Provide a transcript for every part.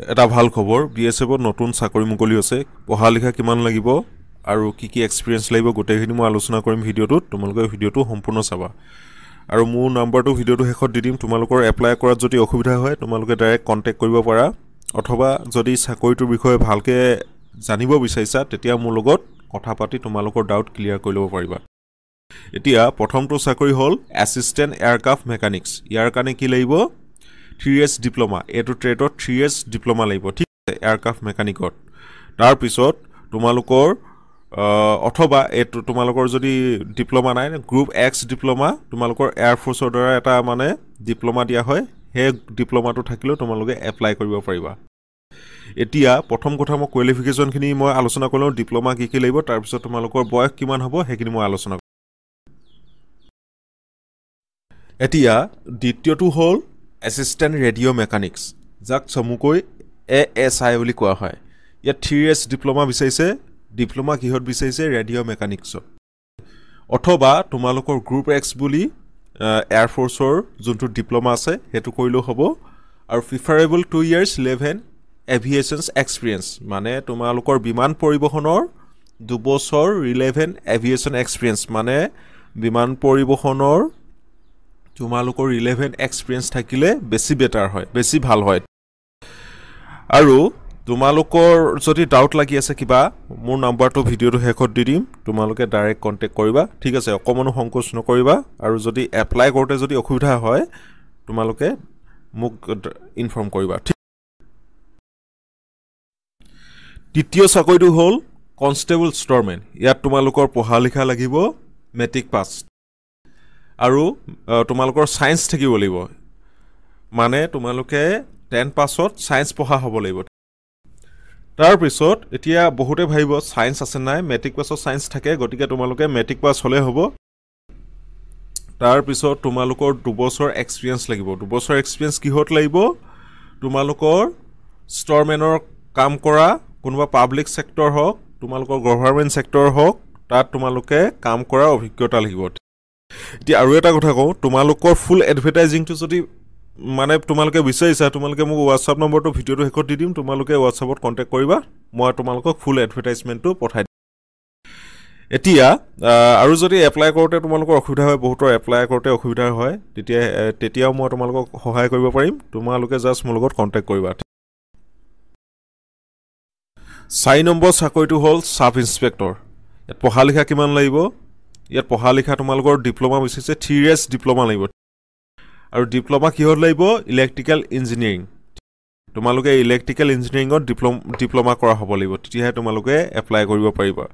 এটা ভাল খবৰ বিএসএফ নতুন চাকৰি মুকলি হৈছে পঢ়া লিখা কিমান লাগিব আৰু কি এক্সপেৰিয়েন্স লাগিব গোটেইখিনি মই আলোচনা কৰিম ভিডিঅ'টোত তোমালোকে ভিডিঅ'টো সম্পূৰ্ণ চাবা আৰু মোৰ নম্বৰটো ভিডিঅ'টো শেষত দি দিম তোমালোকৰ এপ্লাই কৰাত যদি অসুবিধা হয় তোমালোকে ডাইৰেক্ট কন্টাক্ট কৰিব পাৰা অথবা যদি চাকৰিটোৰ বিষয়ে ভালকে জানিব বিচাৰিছা তেতিয়া মোৰ লগত কথা পাতি তোমালোকৰ ডাউট ক্লিয়াৰ কৰি ল'ব পাৰিবা এতিয়া প্ৰথমটো চাকৰি হ'ল এছিষ্টেণ্ট এয়াৰক্ৰাফ্ট মেকানিক্স ইয়াৰ কাৰণে কি লাগিব 3 years ডিপ্লোমা এটো ট্ৰেডত 3 years ডিপ্লোমা লাগিব ঠিক আছে এয়াৰক্ৰাফ্ট মেকানিকত তাৰ পিছত তোমালোকৰ অথবা এটো তোমালোকৰ যদি ডিপ্লোমা নাই গ্ৰুপ এক্স ডিপ্লোমা তোমালোকৰ এয়াৰ ফোৰ্সৰ দ্বাৰা এটা মানে ডিপ্লোমা দিয়া হয় হে ডিপ্লোমাটো থাকিলে তোমালোকে এপ্লাই কৰিব পাৰিবা এতিয়া প্ৰথম কথা মই কোৱালিফিকেশনখিনি মই আলোচনা কৰিলো ডিপ্লোমা কি লাগিব তাৰ পিছত তোমালোকৰ বয়স কিমান হ'ব হেখিনি মই আলোচনা এতিয়া দ্বিতীয়টো হ'ল এছিষ্টেণ্ট ৰেডিঅ' মেকানিক্স যাক চমুকৈ এএছআই বুলি কোৱা হয় ইয়াত 3 years ডিপ্লোমা বিচাৰিছে ডিপ্লোমা কিহত বিচাৰিছে ৰেডিঅ' মেকানিক্সত অথবা তোমালোকৰ গ্ৰুপ এক্স বুলি এয়াৰ ফোৰ্সৰ যোনটো ডিপ্লোমা আছে হেতু কৰিলেও হ'ব আৰু প্ৰিফাৰেবল 2 years লেভেন এভিয়েশনছ এক্সপেৰিয়েন্স মানে তোমালোকৰ বিমান পৰিবহনৰ 2 বছৰ ৰিলেভেন্ট এভিয়েশন এক্সপেৰিয়েন্স মানে বিমান পৰিবহনৰ তোমালোকৰ ৰিলেভেন্ট এক্সপেৰিয়েন্স থাকিলে বেছি বেটাৰ হয় বেছি ভাল হয় আৰু তোমালোকৰ যদি ডাউট লাগি আছে কিবা মোৰ নাম্বাৰটো ভিডিঅ'টো শেষত দি দিম তোমালোকে ডাইৰেক্ট কন্টাক্ট কৰিবা ঠিক আছে অকমানো সংকোচ নকৰিবা আৰু যদি এপ্লাই কৰোতে যদি অসুবিধা হয় তোমালোকে মোক ইনফৰ্ম কৰিবা তৃতীয় চাকৰিটো হ'ল কনষ্টেবল ষ্টৰমেন ইয়াত তোমালোকৰ পঢ়া লিখা লাগিব মেট্ৰিক পাছ আৰু তোমালোকৰ সায়েন্স থাকিব লাগিব মানে তোমালোকে 10 পাছত সায়েন্স পঢ়া হ'ব লাগিব তাৰ পিছত এতিয়া বহুতে ভাবিব সায়েন্স আছে নাই মেট্ৰিক পাছত সায়েন্স থাকে গতিকে তোমালোকে মেট্ৰিক পাছ হলে হ'ব তাৰ পিছত তোমালোকৰ 2 বছৰ এক্সপেৰিয়েন্স লাগিব 2 বছৰ এক্সপেৰিয়েন্স কিহত লাগিব তোমালোকৰ ষ্টৰমেনৰ কাম কৰা কোনোবা পাব্লিক সেক্টৰ হওক তোমালোকৰ গভৰ্ণমেন্ট সেক্টৰ হওক তাত তোমালোকে কাম কৰা অভিজ্ঞতা লাগিব এতিয়া আৰু এটা কথা কওঁ তোমালোকৰ ফুল এডভাৰটাইজিংটো যদি মানে তোমালোকে বিচাৰিছা তোমালোকে মোক WhatsApp নম্বৰটো ভিডিঅ'টো শেষত দি দিম তোমালোকে WhatsAppত কন্টাক্ট কৰিবা মই তোমালোকক ফুল এডভাৰটাইজমেন্টটো পঠাই দিম এতিয়া আৰু যদি এপ্লাই কৰোতে তোমালোকৰ অসুবিধা হয় বহুতৰ এপ্লাই কৰোতে অসুবিধা হয় তেতিয়াও মই তোমালোকক সহায় কৰিব পাৰিম তোমালোকে জাস্ট মোৰ লগত কন্টাক্ট কৰিবা 4 নম্বৰ চাকৰিটো হ'ল সাব ইন্সপেক্টৰ ইয়াত পঢ়া লিখা কিমান লাগিব ইয়াত পঢ়া লিখা তোমালোকৰ ডিপ্লোমা বিচাৰিছে 3 years ডিপ্লোমা লাগিব আৰু ডিপ্লোমা কিহত লাগিব ইলেক্ট্ৰিক্যাল ইঞ্জিনিয়াৰিং তোমালোকে ইলেক্ট্ৰিক্যাল ইঞ্জিনিয়াৰিংত ডিপ্লোমা কৰা হ'ব লাগিব তেতিয়াহে তোমালোকে এপ্লাই কৰিব পাৰিবা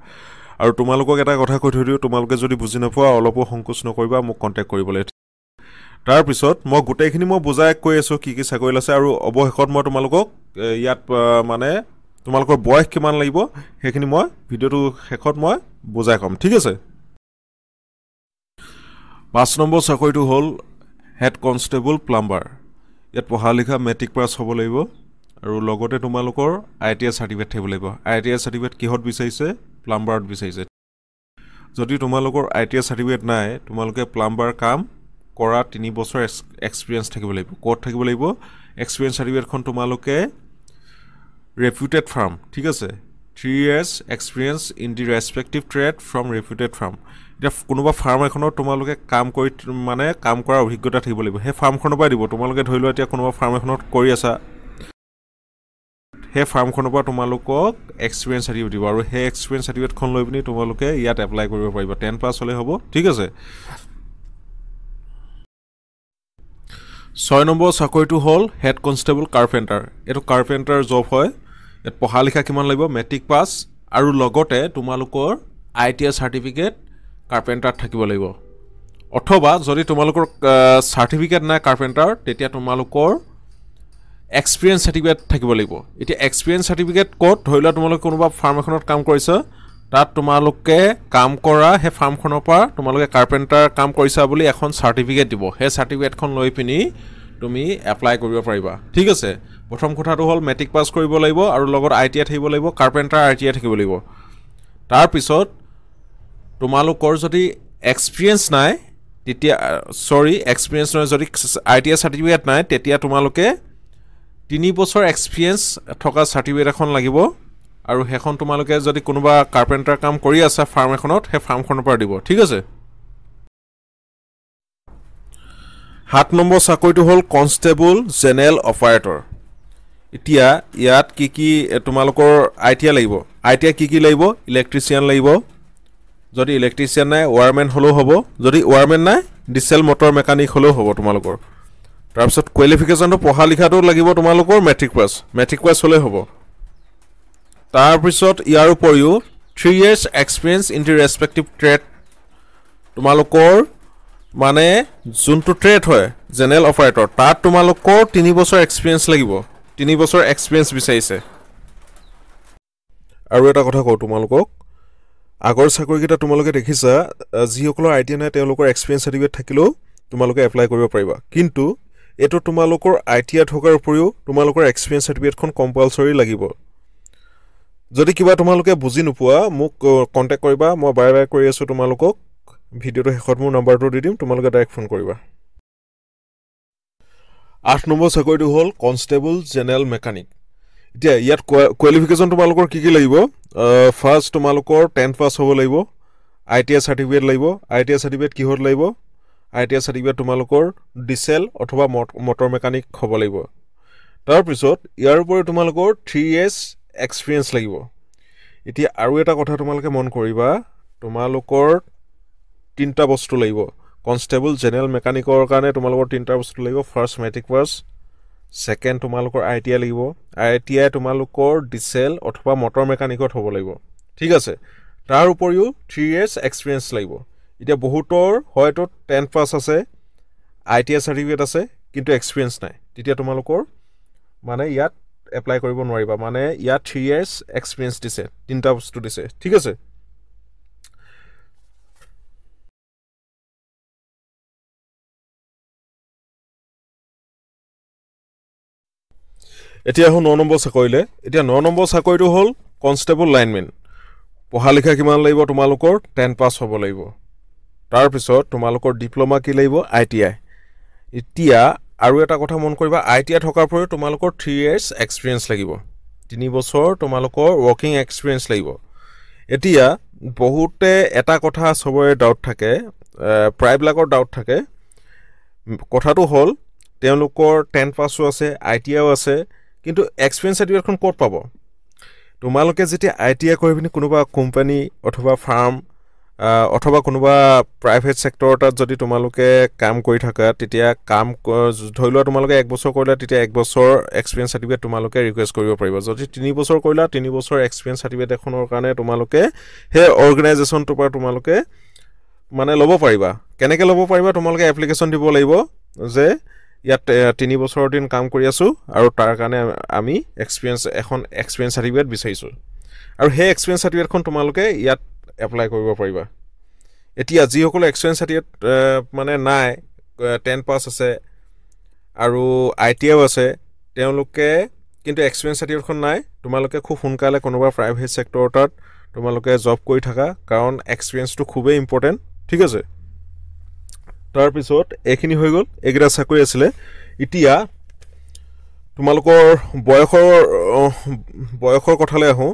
আৰু তোমালোকক এটা কথা কৈ থৈ দিও তোমালোকে যদি বুজি নোপোৱা অলপো সংকোচ নকৰিবা মোক কন্টাক্ট কৰিবলৈ তাৰ পিছত মই গোটেইখিনি মই বুজাই কৈ আছো কি চাকৰি আছে আৰু অৱশেষত মই তোমালোকক ইয়াত মানে তোমালোকৰ বয়স কিমান লাগিব হেখিনি মই ভিডিঅ'টো শেষত মই বুজাই কম ঠিক আছে 5 নম্বৰ চাকৰিটো হ'ল হেড কনষ্টেবল প্লাম্বাৰ ইয়াত পঢ়া লিখা মেট্ৰিক পাছ হ'ব লাগিব আৰু লগতে তোমালোকৰ আইটিআই সাৰ্টিফিকেট থাকিব লাগিব আইটিআই সাৰ্টিফিকেট কিহত বিচাৰিছে প্লাম্বাৰত বিচাৰিছে যদি তোমালোকৰ আইটিআই সাৰ্টিফিকেট নাই তোমালোকে প্লাম্বাৰ কাম কৰা 3 বছৰ এক্সপেৰিয়েন্স থাকিব লাগিব কোড থাকিব লাগিব এক্সপেৰিয়েন্স সাৰ্টিফিকেটখন তোমালোকে reputed firm ঠিক আছে 3 years experience in the respective trade from reputed firm এটা কোনোবা ফাৰ্ম এখনৰ তোমালোকে কাম কৰি মানে কাম কৰা অভিজ্ঞতা থাকিব লাগিব হে ফাৰ্মখনৰ পৰা দিব তোমালোকে ধৰি লোৱা এতিয়া কোনোবা ফাৰ্ম এখনত কৰি আছা হে ফাৰ্মখনৰ পৰা তোমালোকক এক্সপেৰিয়েন্স সাৰ্টিফিকেট দিব আৰু হে এক্সপেৰিয়েন্স সাৰ্টিফিকেটখন লৈ পিনি তোমালোকে ইয়াত এপ্লাই কৰিব পাৰিবা 10 পাছ হলে হ'ব ঠিক আছে 6 নম্বৰ চাকৰিটো হ'ল হেড কনষ্টেবল কাৰ্পেন্টাৰ এটো কাৰ্পেন্টাৰ জব হয় এত পঢ়া লিখা কিমান লাগিব মেট্ৰিক পাছ আৰু লগতে তোমালোকৰ আইটিআই সাৰ্টিফিকেট কাৰ্পেন্টাৰ থাকিব লাগিব অথবা যদি তোমালোকৰ সাৰ্টিফিকেট নাই কাৰ্পেন্টাৰ তেতিয়া তোমালোকৰ এক্সপেৰিয়েন্স সাৰ্টিফিকেট থাকিব লাগিব এতিয়া এক্সপেৰিয়েন্স সাৰ্টিফিকেট কোড ধৰিলা তোমালোকে কোনোবা ফাৰ্ম এখনত কাম কৰিছা তাত তোমালোকে কাম কৰা হে ফাৰ্মখনৰ পৰা তোমালোকে কাৰ্পেন্টাৰ কাম কৰিছা বুলি এখন সাৰ্টিফিকেট দিব হে সাৰ্টিফিকেটখন লৈ পিনি তুমি এপ্লাই কৰিব পাৰিবা ঠিক আছে প্ৰথম কথাটো হ'ল মেট্ৰিক পাছ কৰিব লাগিব আৰু লগত আইটিআই থাকিব লাগিব কাৰ্পেন্টাৰ আইটিআই থাকিব লাগিব তাৰ পিছত তোমালোকৰ যদি এক্সপেৰিয়েন্স নাই তেতিয়া এক্সপেৰিয়েন্স নহয় যদি আইটিআই সাৰ্টিফিকেট নাই তেতিয়া তোমালোকে 3 বছৰ এক্সপিৰিয়েন্স থকা সাৰ্টিফিকেট এখন লাগিব আৰু হেখন তোমালোকে যদি কোনোবা কাৰ্পেন্টাৰ কাম কৰি আছে ফাৰ্ম এখনত হে ফাৰ্মখনৰ পৰা দিব ঠিক আছে 7 নম্বৰ চাকৰিটো হ'ল কনষ্টেবল জেনেৰেল অপাৰেটৰ এতিয়া ইয়াত কি তোমালোকৰ আইটিআই লাগিব আইটিআই কি লাগিব ইলেক্ট্ৰিচিয়ান লাগিব যদি ইলেক্ট্ৰিচিয়ান নাই ওয়াৰম্যান হলো হ'ব যদি ওয়াৰম্যান নাই ডিজেল মটৰ মেকানিক হলো হ'ব তোমালোকৰ তাৰপিছত কোৱালিফিকেশনটো পঢ়া লিখাটো লাগিব তোমালোকৰ মেট্ৰিক পাছ হলে হ'ব তাৰপিছত ইয়াৰ উপৰিও 3 years experience in the respective trade তোমালোকৰ মানে যোনটো ট্ৰেড হয় জেনেৰেল অপাৰেটৰ তাত তোমালোকৰ 3 বছৰ এক্সপিৰিয়েন্স লাগিব 3 বছৰ এক্সপিৰিয়েন্স বিচাৰিছে আৰু এটা কথা কও তোমালোকক আগৰ চাকৰিকেইটা তোমালোকে দেখিছা যিসকলৰ আইডিয়া নাই তেওঁলোকৰ এক্সপিৰিয়েন্স সাৰ্টিফিকেট থাকিলেও তোমালোকে এপ্লাই কৰিব পাৰিবা কিন্তু এটো তোমালোকৰ আইটিআই থকাৰ উপৰিও তোমালোকৰ এক্সপিৰিয়েন্স সাৰ্টিফিকেটখন কম্পালসৰি লাগিব যদি কিবা তোমালোকে বুজি নোপোৱা মোক কন্টাক্ট কৰিবা মই বাৰে কৰি আছো তোমালোকক ভিডিওটো শেষত মোৰ নম্বৰটো দি দিম তোমালোকে ডাইৰেক্ট ফোন কৰিবা 8 নম্বৰ চাকৰিটো হ'ল কনষ্টেবল জেনেৰেল মেকানিক এতিয়া ইয়াত কোৱালিফিকেশন তোমালোকৰ কি লাগিব ফাৰ্স্ট তোমালোকৰ 10th পাস হ'ব লাগিব আইটিআই সাৰ্টিফিকেট লাগিব আইটিআই সাৰ্টিফিকেট কিহত লাগিব আইটিআই সাৰ্টিফিকেট তোমালোকৰ ডিজেল অথবা মটৰ মেকানিক হ'ব লাগিব তাৰ পিছত ইয়াৰ উপৰি তোমালোকৰ 3 years এক্সপিৰিয়েন্স লাগিব এতিয়া আৰু এটা কথা তোমালোকে মন কৰিবা তোমালোকৰ তিনটা বস্তু লাগিব কনষ্টেবল জেনেৰেল মেকানিকৰ কাৰণে তোমালোকৰ তিনটা বস্তু লাগিব ফাৰ্স্ট মেট্ৰিক পাস সেকেন্ড তোমালোকৰ আইটিআই লাগিব আইটিআই তোমালোকৰ ডিজেল অথবা মটৰ মেকানিকত হ'ব লাগিব ঠিক আছে তাৰ উপৰিও 3 years এক্সপিৰিয়েন্স লাগিব এতিয়া বহুতৰ হয়তো 10th পাস আছে আইটিআই সাৰ্টিফিকেট আছে কিন্তু এক্সপিৰিয়েন্স নাই তেতিয়া তোমালোকৰ মানে ইয়াত এপ্লাই কৰিব নোৱাৰিবা মানে ইয়াত 3 years এক্সপিৰিয়েন্স দিছে তিনটা বস্তু দিছে ঠিক আছে এতিয়া হল 9 নম্বৰ চাকৰিলে এতিয়া 9 নম্বৰ চাকৰিটো হ'ল কনষ্টেবল লাইনমেন পঢ়া লিখা কিমান লাগিব তোমালোকৰ 10 পাস হ'ব লাগিব তাৰ পিছত তোমালোকৰ ডিপ্লোমা কি লাগিব আইটিআই এতিয়া আৰু এটা কথা মন কৰিবা আইটিআই থকাৰ পৰে তোমালোকৰ 3 years এক্সপিৰিয়েন্স লাগিব 3 বছৰ তোমালোকৰ ওয়াৰ্কিং এক্সপিৰিয়েন্স লাগিব এতিয়া বহুতে এটা কথা সবৰে ডাউট থাকে প্ৰায়বিলাকৰ ডাউট থাকে কথাটো হ'ল তেওঁলোকৰ 10 পাসও আছে আইটিআইও আছে কিন্তু এক্সপিৰিয়েন্স সাৰ্টিফিকেটখন ক'ত পাব তোমালোকে যেতিয়া আইটিআই কৰিবনি কোনোবা কোম্পানী অথবা ফাৰ্ম অথবা কোনোবা প্ৰাইভেট সেক্টৰত যদি তোমালোকে কাম কৰি থাকা তেতিয়া কাম ধৰিলোৱা তোমালোকে 1 বছৰ কৰিলা তেতিয়া 1 বছৰ এক্সপিৰিয়েন্স সাৰ্টিফিকেট তোমালোকে ৰিকুৱেষ্ট কৰিব পাৰিবা যদি 3 বছৰ কৰিলা 3 বছৰ এক্সপিৰিয়েন্স সাৰ্টিফিকেট এখনৰ কাৰণে তোমালোকে হে অৰ্গানাইজেচনটোৰ পৰা তোমালোকে মানে ল'ব পাৰিবা কেনেকৈ ল'ব পাৰিবা তোমালোকে এপ্লিকেশন দিব লাগিব যে ইয়াত 3 বছৰৰ দিন কাম কৰি আছো আৰু তাৰ কাৰণে আমি এক্সপিৰিয়েন্স সাৰ্টিফিকেট বিচাৰিছো আৰু হে এক্সপিৰিয়েন্স সাৰ্টিফিকেটখন তোমালোকে ইয়াত এপ্লাই কৰিব পাৰিবা এতিয়া যিসকল এক্সপিৰিয়েন্স সাৰ্টিফিকেট মানে নাই 10 পাস আছে আৰু আইটিআই আছে তেওঁলোকে কিন্তু এক্সপিৰিয়েন্স সাৰ্টিফিকেটখন নাই তোমালোকে খুব সোনকালে কোনোবা প্ৰাইভেট সেক্টৰত তোমালোকে জব কৰি থাকা কাৰণ এক্সপিৰিয়েন্সটো খুবেই ইম্পৰ্টেন্ট ঠিক আছে তাৰ পিছত এখিনি হৈ গল এগৰা চাকৰি আছিল এতিয়া তোমালোকৰ বয়সৰ কথালৈ আহো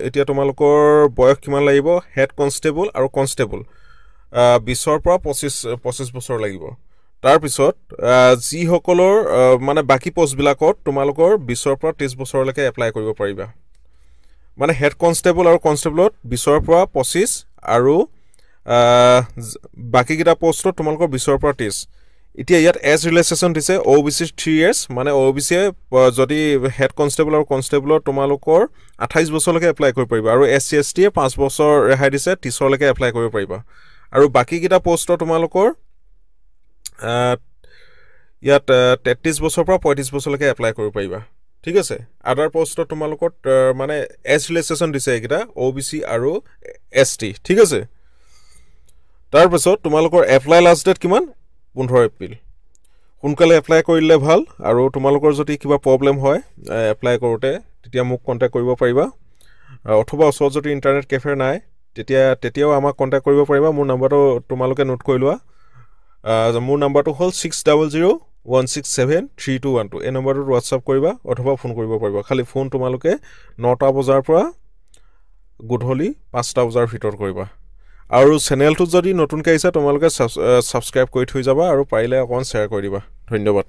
এতিয়া তোমালোকৰ বয়স কিমান লাগিব হেড কনষ্টেবল আৰু কনষ্টেবল 20 পৰা 25 বছৰ লাগিব তাৰ পিছত জি সকলৰ মানে বাকি পোষ্ট বিলাকত তোমালোকৰ 20 পৰা 30 বছৰলৈকে এপ্লাই কৰিব পাৰিবা মানে হেড কনষ্টেবল আৰু কনষ্টেবলত 20 পৰা 25 আৰু বাকি কিটা পোষ্টত তোমালোকৰ 20 পৰা 30 এতিয়া ইয়াত এজ ৰিলেক্সেশন দিছে ওবিসি 3 years মানে ওবিসি যদি হেড কনষ্টেবল আৰু কনষ্টেবলত তোমালোকৰ 28 বছৰলৈকে এপ্লাই কৰিব পাৰিবা আৰু এসসি এসটি 5 বছৰ ৰেহাই দিছে 30 লৈকে এপ্লাই কৰিব পাৰিবা আৰু বাকি কিটা পোষ্ট তোমালোকৰ ইয়াত 33 বছৰ পৰা 35 বছৰলৈকে এপ্লাই কৰিব পাৰিবা ঠিক আছে আদাৰ পোষ্টত তোমালোকৰ মানে এজ ৰিলেক্সেশন দিছে এইকিটা ওবিসি আৰু এসটি ঠিক আছে তাৰ পিছত তোমালোকৰ এপ্লাই লাষ্ট ডেট কিমান 15 এপ্ৰিল সোনকালে এপ্লাই কৰিলে ভাল আৰু তোমালোকৰ যদি কিবা প্ৰবলেম হয় এপ্লাই কৰোতে তেতিয়া মোক কন্টাক্ট কৰিব পাৰিবা অথবা ওচৰত যদি ইন্টাৰনেট কেফে নাই তেতিয়াও আমাক কন্টাক্ট কৰিব পাৰিবা মোৰ নম্বৰটো তোমালোকে নোট কৰি লোৱা মোৰ নম্বৰটো হ'ল 6001 1673212 এই নম্বৰটোত হোৱাটছআপ কৰিবা অথবা ফোন কৰিব পাৰিবা খালি ফোন তোমালোকে 9টা বজাৰ পৰা গধূলি 5টা বজাৰ ভিতৰত কৰিবা আৰু চেনেলটো যদি নতুনকৈ আহিছা তোমালোকে সাবস্ক্ৰাইব কৰি থৈ যাবা আৰু পাৰিলে অকন শ্বেয়াৰ কৰি দিবা ধন্যবাদ